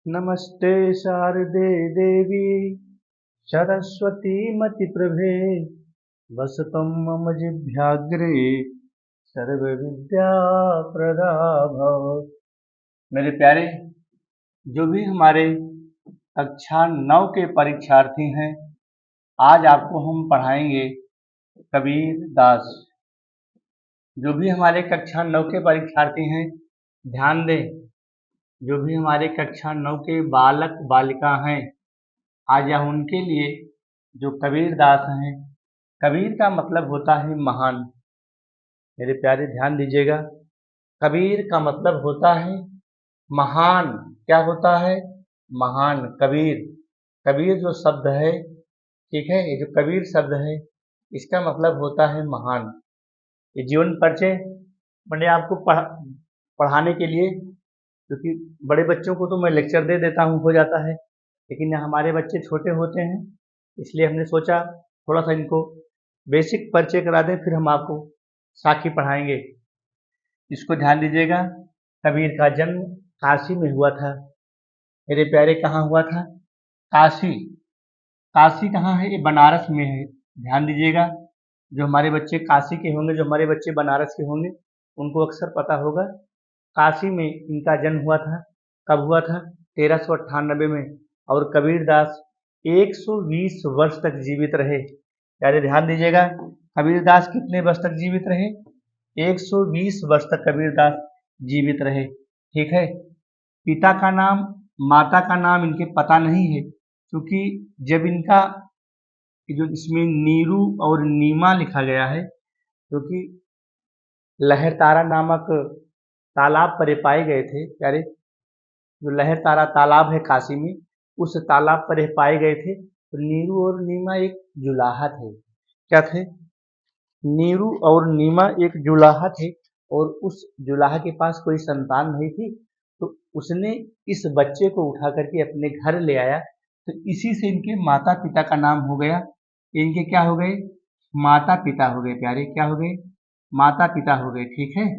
नमस्ते शारदे देवी सरस्वती मतिप्रभे वसतं मम जिह्वाग्रे सर्वविद्या प्रदा भव। मेरे प्यारे, जो भी हमारे कक्षा 9 के परीक्षार्थी हैं, आज आपको हम पढ़ाएंगे कबीर दास। जो भी हमारे कक्षा 9 के परीक्षार्थी हैं, ध्यान दें। जो भी हमारे कक्षा 9 के बालक बालिका हैं, आज यह उनके लिए जो कबीर दास हैं। कबीर का मतलब होता है महान। मेरे प्यारे ध्यान दीजिएगा, कबीर का मतलब होता है महान। क्या होता है? महान। कबीर, कबीर जो शब्द है, ठीक है, ये जो कबीर शब्द है, इसका मतलब होता है महान। ये जीवन परिचय मैंने आपको पढ़ाने के लिए, क्योंकि बड़े बच्चों को तो मैं लेक्चर दे देता हूँ, हो जाता है, लेकिन हमारे बच्चे छोटे होते हैं, इसलिए हमने सोचा थोड़ा सा इनको बेसिक परिचय करा दें, फिर हम आपको साखी पढ़ाएंगे। इसको ध्यान दीजिएगा। कबीर का जन्म काशी में हुआ था। मेरे प्यारे, कहाँ हुआ था? काशी। काशी कहाँ है? ये बनारस में है। ध्यान दीजिएगा। जो हमारे बच्चे काशी के होंगे, जो हमारे बच्चे बनारस के होंगे, उनको अक्सर पता होगा काशी में इनका जन्म हुआ था। कब हुआ था? 1398 में। और कबीरदास 120 वर्ष तक जीवित रहे। यानी ध्यान दीजिएगा, कबीरदास कितने वर्ष तक जीवित रहे? 120 वर्ष तक कबीरदास जीवित रहे। ठीक है। पिता का नाम, माता का नाम इनके पता नहीं है, क्योंकि जब इनका जो इसमें नीरू और नीमा लिखा गया है, क्योंकि लहरतारा नामक तालाब पर ये पाए गए थे। प्यारे, जो लहरतारा तालाब है काशी में, उस तालाब पर ये पाए गए थे। तो नीरू और नीमा एक जुलाहा थे। क्या थे? नीरू और नीमा एक जुलाहा थे, और उस जुलाहा के पास कोई संतान नहीं थी, तो उसने इस बच्चे को उठा करके अपने घर ले आया। तो इसी से इनके माता पिता का नाम हो गया। इनके क्या हो गए? माता पिता हो गए। प्यारे, क्या हो गए? माता पिता हो गए। ठीक है।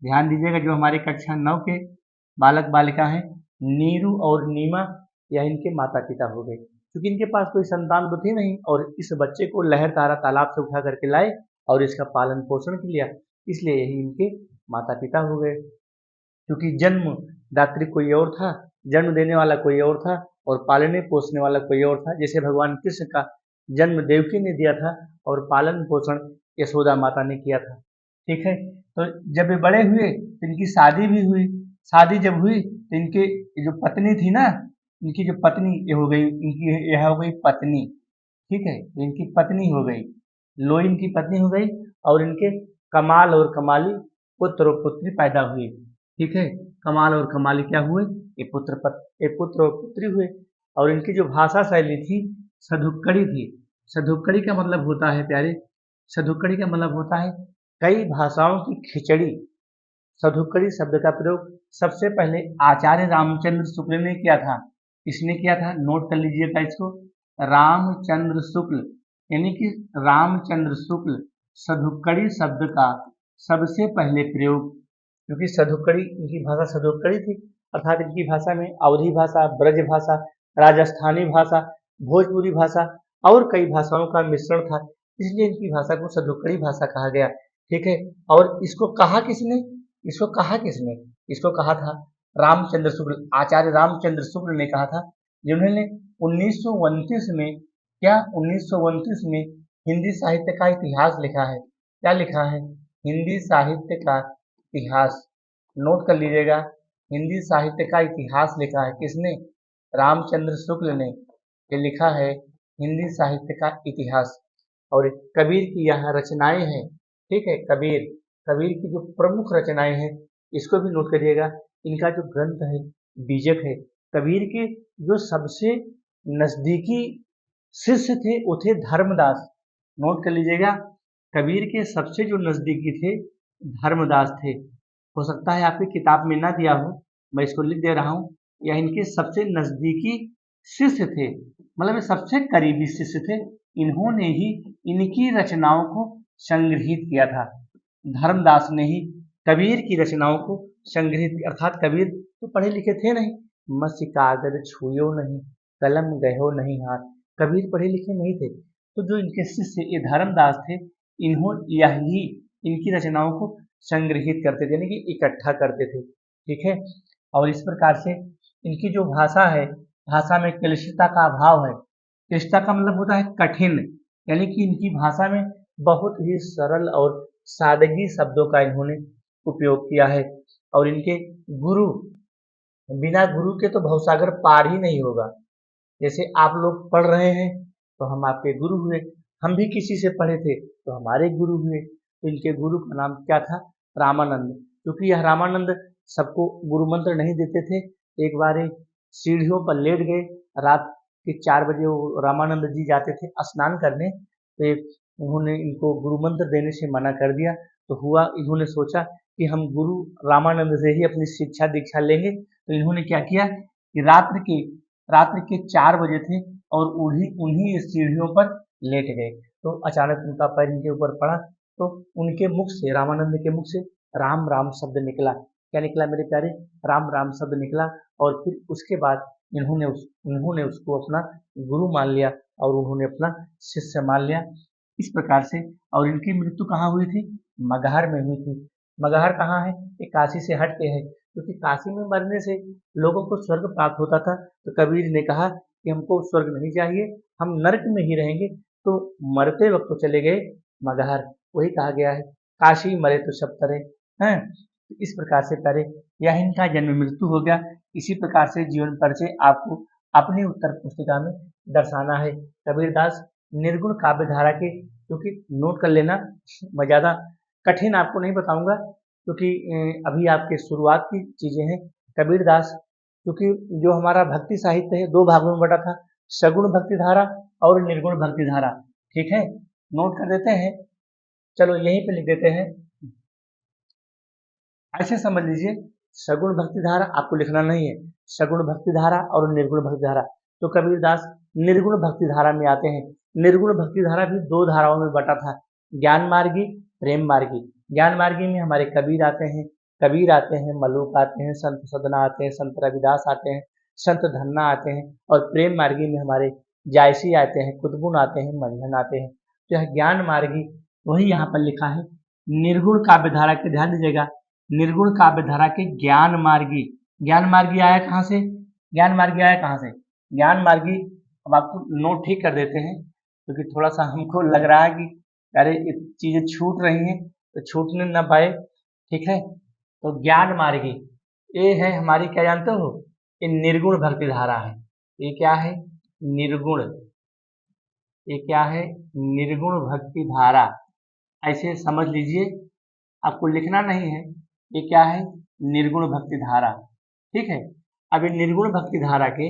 ध्यान दीजिएगा, जो हमारे कक्षा 9 के बालक बालिका हैं, नीरू और नीमा, यह इनके माता पिता हो गए। क्योंकि इनके पास कोई संतान तो थी नहीं, और इस बच्चे को लहरतारा तालाब से उठा करके लाए और इसका पालन पोषण किया, इसलिए यही इनके माता पिता हो गए। क्योंकि जन्म दात्री कोई और था, जन्म देने वाला कोई और था, और पालने पोसने वाला कोई और था। जैसे भगवान कृष्ण का जन्म देवकी ने दिया था, और पालन पोषण यशोदा माता ने किया था। ठीक है। तो जब ये बड़े हुए तो इनकी शादी भी हुई। शादी जब हुई तो इनके जो पत्नी थी ना, इनकी जो पत्नी ये हो गई, इनकी यह हो गई पत्नी। ठीक है। तो इनकी पत्नी हो गई, लोई इनकी पत्नी हो गई, और इनके कमाल और कमाली पुत्र और पुत्री पैदा हुई। ठीक है। कमाल और कमाली क्या हुए? ये पुत्र और पुत्री हुए। और इनकी जो भाषा शैली थी, सधुक्कड़ी थी। सधुक्कड़ी का मतलब होता है प्यारे, सधुक्कड़ी का मतलब होता है कई भाषाओं की खिचड़ी। सधुक्कड़ी शब्द का प्रयोग सबसे पहले आचार्य रामचंद्र शुक्ल ने किया था। किसने किया था? नोट कर लीजिएगा इसको। रामचंद्र शुक्ल, यानी कि रामचंद्र शुक्ल सधुक्कड़ी शब्द का सबसे पहले प्रयोग, क्योंकि सधुक्कड़ी, इनकी भाषा सधुक्कड़ी थी, अर्थात इनकी भाषा में अवधी भाषा, ब्रज भाषा, राजस्थानी भाषा, भोजपुरी भाषा और कई भाषाओं का मिश्रण था, इसलिए इनकी भाषा को सधुक्कड़ी भाषा कहा गया। ठीक है। और इसको कहा किसने? इसको कहा किसने? इसको कहा था रामचंद्र शुक्ल, आचार्य रामचंद्र शुक्ल ने कहा था, जिन्होंने 1929 में, क्या 1929 में हिंदी साहित्य का इतिहास लिखा है। क्या लिखा है? हिंदी साहित्य का इतिहास। नोट कर लीजिएगा, हिंदी साहित्य का इतिहास लिखा है किसने? रामचंद्र शुक्ल ने। ये लिखा है हिंदी साहित्य का इतिहास। और कबीर की यह रचनाएं हैं। ठीक है। कबीर, कबीर की जो प्रमुख रचनाएं हैं, इसको भी नोट करिएगा। इनका जो ग्रंथ है बीजक है। कबीर के जो सबसे नजदीकी शिष्य थे वो थे धर्मदास। नोट कर लीजिएगा, कबीर के सबसे जो नजदीकी थे धर्मदास थे। हो सकता है आपकी किताब में ना दिया हो, मैं इसको लिख दे रहा हूँ। यह इनके सबसे नजदीकी शिष्य थे, मतलब ये सबसे करीबी शिष्य थे। इन्होंने ही इनकी रचनाओं को संग्रहित किया था। धर्मदास ने ही कबीर की रचनाओं को संग्रहित, अर्थात कबीर तो पढ़े लिखे थे नहीं, मसी कागज छुयो नहीं, कलम गयो नहीं हाथ। कबीर पढ़े लिखे नहीं थे, तो जो इनके शिष्य ये धर्मदास थे, यही इनकी रचनाओं को संग्रहित करते थे, यानी कि इकट्ठा करते थे। ठीक है, और इस प्रकार से इनकी जो भाषा है, भाषा में क्लिष्टता का अभाव है। क्लिष्टता का मतलब होता है कठिन, यानी कि इनकी भाषा में बहुत ही सरल और सादगी शब्दों का इन्होंने उपयोग किया है। और इनके गुरु, बिना गुरु के तो भवसागर पार ही नहीं होगा। जैसे आप लोग पढ़ रहे हैं तो हम आपके गुरु हुए, हम भी किसी से पढ़े थे तो हमारे गुरु हुए। तो इनके गुरु का नाम क्या था? रामानंद। क्योंकि यह रामानंद सबको गुरु मंत्र नहीं देते थे। एक बार एक सीढ़ियों पर लेट गए, रात के 4 बजे वो रामानंद जी जाते थे स्नान करने, तो उन्होंने इनको गुरु मंत्र देने से मना कर दिया। तो हुआ, इन्होंने सोचा कि हम गुरु रामानंद से ही अपनी शिक्षा दीक्षा लेंगे। तो इन्होंने क्या किया कि रात्रि के 4 बजे थे और उन्हीं उन्हीं सीढ़ियों पर लेट गए। तो अचानक उनका पैर इनके ऊपर पड़ा, तो उनके मुख से, रामानंद के मुख से राम राम शब्द निकला। क्या निकला मेरे प्यारे? राम राम शब्द निकला। और फिर उसके बाद उन्होंने उसको अपना गुरु मान लिया और उन्होंने अपना शिष्य मान लिया। इस प्रकार से, और इनकी मृत्यु कहाँ हुई थी? मगहर में हुई थी। मगहर कहाँ है? ये काशी से हट के है, क्योंकि काशी में मरने से लोगों को स्वर्ग प्राप्त होता था। तो कबीर ने कहा कि हमको स्वर्ग नहीं चाहिए, हम नरक में ही रहेंगे। तो मरते वक्त तो चले गए मगहर, वही कहा गया है, काशी मरे तो सब तरे हैं। तो इस प्रकार से प्यारे, यह इनका जन्म मृत्यु हो गया। इसी प्रकार से जीवन परिचय आपको अपनी उत्तर पुस्तिका में दर्शाना है। कबीरदास निर्गुण काव्य धारा के, क्योंकि नोट कर लेना, मैं ज़्यादा कठिन आपको नहीं बताऊंगा, क्योंकि अभी आपके शुरुआत की चीजें हैं। कबीरदास, क्योंकि जो हमारा भक्ति साहित्य है 2 भागों में बटा था, सगुण भक्ति धारा और निर्गुण भक्ति धारा। ठीक है, नोट कर देते हैं, चलो यहीं पे लिख देते हैं, ऐसे समझ लीजिए। सगुण भक्ति धारा आपको लिखना नहीं है, सगुण भक्ति धारा और निर्गुण भक्ति धारा। तो कबीरदास निर्गुण भक्ति धारा में आते हैं। निर्गुण भक्ति धारा भी 2 धाराओं में बटा था, ज्ञान मार्गी, प्रेम मार्गी। ज्ञान मार्गी में हमारे कबीर आते हैं, मलूक आते हैं, संत सदना आते हैं, संत रविदास आते हैं, संत धन्ना आते हैं। और प्रेम मार्गी में हमारे जायसी आते हैं, कुतुबुन आते हैं, मंझन आते हैं। तो यह ज्ञान मार्गी वही यहाँ पर लिखा है। निर्गुण काव्य धारा के, ध्यान दीजिएगा, निर्गुण काव्य धारा के ज्ञान मार्गी। ज्ञान मार्गी आया कहाँ से? ज्ञान मार्गी आया कहाँ से? ज्ञान मार्गी, अब आपको नोट ठीक कर देते हैं, क्योंकि थोड़ा सा हमको लग रहा है कि अरे ये चीजें छूट रही हैं, तो छूटने ना पाए। ठीक है, तो ज्ञान मार्गी ये है हमारी, क्या जानते हो? ये निर्गुण भक्ति धारा है। ये क्या है? निर्गुण। ये क्या है? निर्गुण भक्ति धारा। ऐसे समझ लीजिए, आपको लिखना नहीं है। ये क्या है? निर्गुण भक्ति धारा। ठीक है, अब ये निर्गुण भक्ति धारा के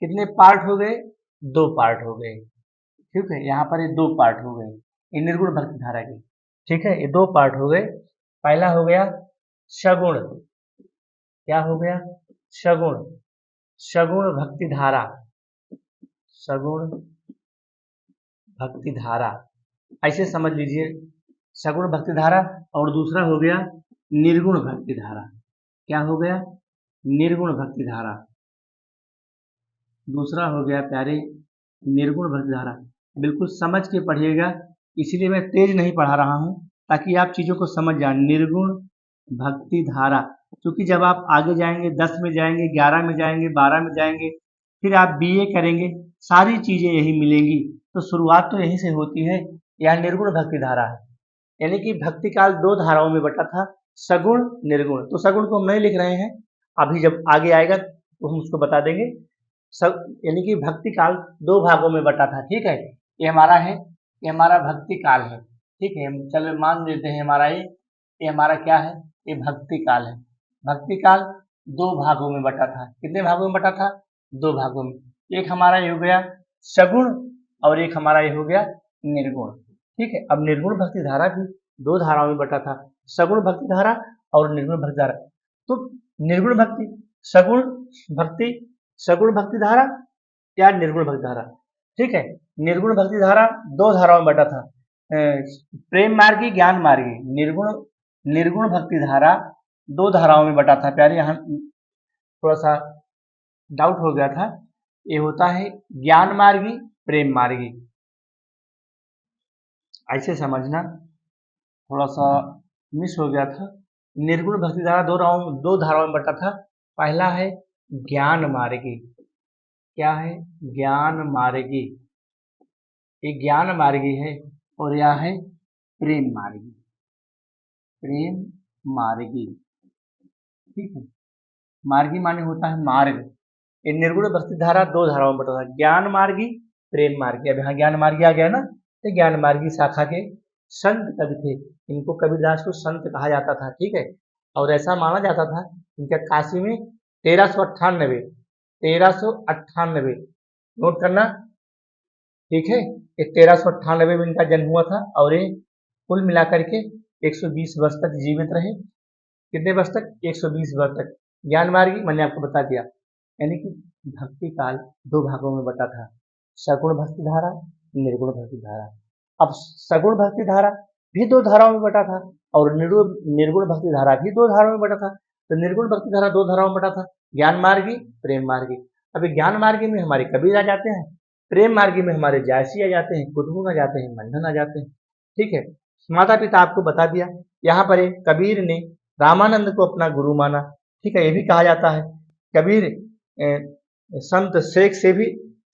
कितने पार्ट हो गए? 2 पार्ट हो गए। ठीक है, यहाँ पर ये 2 पार्ट हो गए, ये निर्गुण भक्ति धारा के। ठीक है, ये 2 पार्ट हो गए। पहला हो गया सगुण। क्या हो गया? सगुण। सगुण भक्ति धारा, सगुण भक्ति धारा, ऐसे समझ लीजिए, सगुण भक्ति धारा। और दूसरा हो गया निर्गुण भक्ति धारा। क्या हो गया? निर्गुण भक्ति धारा। दूसरा हो गया प्यारे निर्गुण भक्ति धारा। बिल्कुल समझ के पढ़िएगा, इसीलिए मैं तेज नहीं पढ़ा रहा हूँ, ताकि आप चीजों को समझ जाए। निर्गुण भक्ति धारा, क्योंकि जब आप आगे जाएंगे, 10 में जाएंगे, 11 में जाएंगे, 12 में जाएंगे, फिर आप बीए करेंगे, सारी चीजें यही मिलेंगी। तो शुरुआत तो यहीं से होती है। यह निर्गुण भक्ति धारा है, यानी कि भक्ति काल 2 धाराओं में बटा था, सगुण निर्गुण। तो सगुण को हम नहीं लिख रहे हैं, अभी जब आगे आएगा तो हम उसको बता देंगे। सब, यानी कि भक्ति काल 2 भागों में बटा था। ठीक है, ये हमारा है, ये हमारा भक्ति काल है। ठीक है, हम चलो मान लेते हैं हमारा ये हमारा क्या है? ये भक्ति काल है। भक्ति काल 2 भागों में बटा था। कितने भागों में बटा था? 2 भागों में। एक हमारा ये हो गया सगुण और एक हमारा ये हो गया निर्गुण। ठीक है, अब निर्गुण भक्ति धारा भी 2 धाराओं में बटा था, सगुण भक्ति धारा और निर्गुण भक्ति धारा। तो निर्गुण भक्ति, सगुण भक्ति, सगुण भक्ति धारा या निर्गुण भक्ति धारा। ठीक है, निर्गुण भक्ति धारा 2 धाराओं में बटा था, प्रेम मार्गी, ज्ञान मार्गी। निर्गुण निर्गुण भक्ति धारा 2 धाराओं में बटा था प्यारे। यहाँ थोड़ा सा डाउट हो गया था, ये होता है ज्ञान मार्गी प्रेम मार्गी। ऐसे समझना, थोड़ा सा मिस हो गया था। निर्गुण भक्ति धारा दो धाराओं में बटा था। पहला है ज्ञान मार्गी, क्या है, ज्ञान मार्गी, ये ज्ञान मार्गी है, और यह है प्रेम मार्गी, प्रेम मार्गी, ठीक है। मार्गी माने होता है मार्ग। ये निर्गुण भक्ति धारा दो धाराओं में बटा था, ज्ञान मार्गी प्रेम मार्गी। अब यहाँ ज्ञान मार्गी आ गया ना, तो ज्ञान मार्गी शाखा के संत कवि थे, इनको कबीरदास को संत कहा जाता था, ठीक है। और ऐसा माना जाता था इनका काशी में 1398 नोट करना, ठीक है। ये 1398 में इनका जन्म हुआ था, और ये कुल मिलाकर के 120 वर्ष तक जीवित रहे। कितने वर्ष तक? 120 वर्ष तक। ज्ञान मार्गी मैंने आपको बता दिया, यानी कि भक्ति काल दो भागों में बटा था, सगुण भक्ति धारा, निर्गुण भक्ति धारा। अब सगुण भक्ति धारा भी दो धाराओं में बटा था, और निर्गुण भक्ति धारा भी दो धाराओं में बटा था। तो निर्गुण भक्ति धारा दो धाराओं में बटा था, ज्ञान मार्गी प्रेम मार्गी। अभी ज्ञान मार्गी में हमारे कबीर आ जाते हैं, प्रेम मार्गी में हमारे जायसी आ जाते हैं, कुतुब आ जाते हैं, मंडन आ जाते हैं, ठीक है। माता पिता आपको बता दिया। यहाँ पर कबीर ने रामानंद को अपना गुरु माना, ठीक है। ये भी कहा जाता है कबीर संत शेख से भी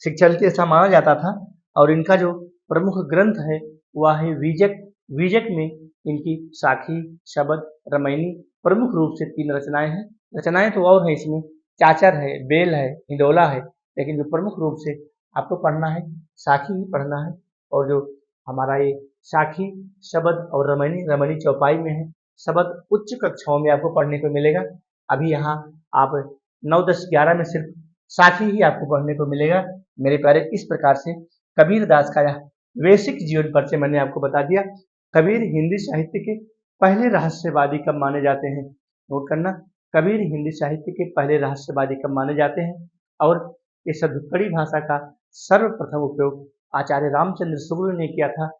शिक्षा लेते ऐसा माना जाता था। और इनका जो प्रमुख ग्रंथ है वह है विजक। विजक में इनकी साखी, शबद, रमैनी प्रमुख रूप से 3 रचनाएं हैं। रचनाएं तो और है, इसमें चाचर है, बेल है, हिंडोला है, लेकिन जो प्रमुख रूप से आपको पढ़ना है साखी ही पढ़ना है। और जो हमारा ये साखी, शबद और रमैनी, रमैनी चौपाई में है, शबद उच्च कक्षाओं में आपको पढ़ने को मिलेगा। अभी यहाँ आप 9, 10, 11 में सिर्फ साखी ही आपको पढ़ने को मिलेगा मेरे प्यारे। इस प्रकार से कबीर दास का यह बेसिक जीवन परिचय मैंने आपको बता दिया। कबीर हिंदी साहित्य के पहले रहस्यवादी कब माने जाते हैं, नोट करना, कबीर हिंदी साहित्य के पहले रहस्यवादी कब माने जाते हैं। और इस अधुक्कड़ी भाषा का सर्वप्रथम उपयोग आचार्य रामचंद्र शुक्ल ने किया था।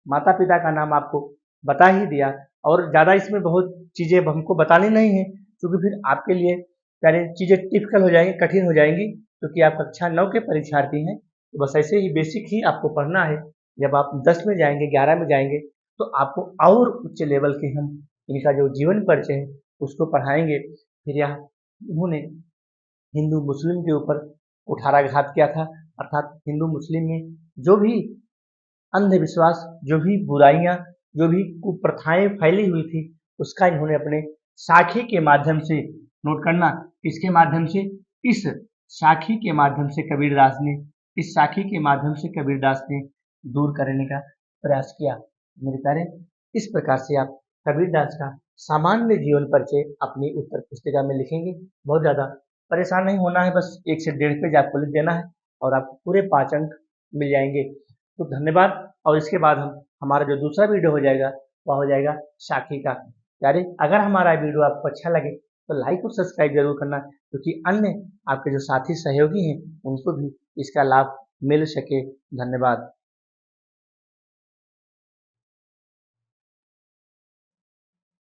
माता पिता का नाम आपको बता ही दिया, और ज़्यादा इसमें बहुत चीज़ें हमको बतानी नहीं है, क्योंकि फिर आपके लिए सारी चीज़ें टिपिकल हो जाएंगी, कठिन हो जाएंगी, क्योंकि आप कक्षा 9 के परीक्षार्थी हैं। तो बस ऐसे ही बेसिक ही आपको पढ़ना है। जब आप 10 में जाएंगे, 11 में जाएंगे, तो आपको और उच्च लेवल के हम इनका जो जीवन परिचय है उसको पढ़ाएंगे। फिर यह इन्होंने हिंदू मुस्लिम के ऊपर कुठाराघात किया था, अर्थात हिंदू मुस्लिम में जो भी अंधविश्वास, जो भी बुराइयां, जो भी कुप्रथाएं फैली हुई थी, उसका इन्होंने अपने साखी के माध्यम से, नोट करना, इसके माध्यम से, इस साखी के माध्यम से कबीरदास ने, इस साखी के माध्यम से कबीरदास ने दूर करने का प्रयास किया मेरे प्यारे। इस प्रकार से आप कबीरदास का सामान्य जीवन परिचय अपनी उत्तर पुस्तिका में लिखेंगे। बहुत ज़्यादा परेशान नहीं होना है, बस 1 से 1.5 पेज आपको लिख देना है और आपको पूरे 5 अंक मिल जाएंगे। तो धन्यवाद। और इसके बाद हमारा जो दूसरा वीडियो हो जाएगा वह हो जाएगा साखी का। यानी अगर हमारा वीडियो आपको अच्छा लगे तो लाइक और सब्सक्राइब जरूर करना, क्योंकि अन्य आपके जो साथी सहयोगी हैं उनको भी इसका लाभ मिल सके। धन्यवाद।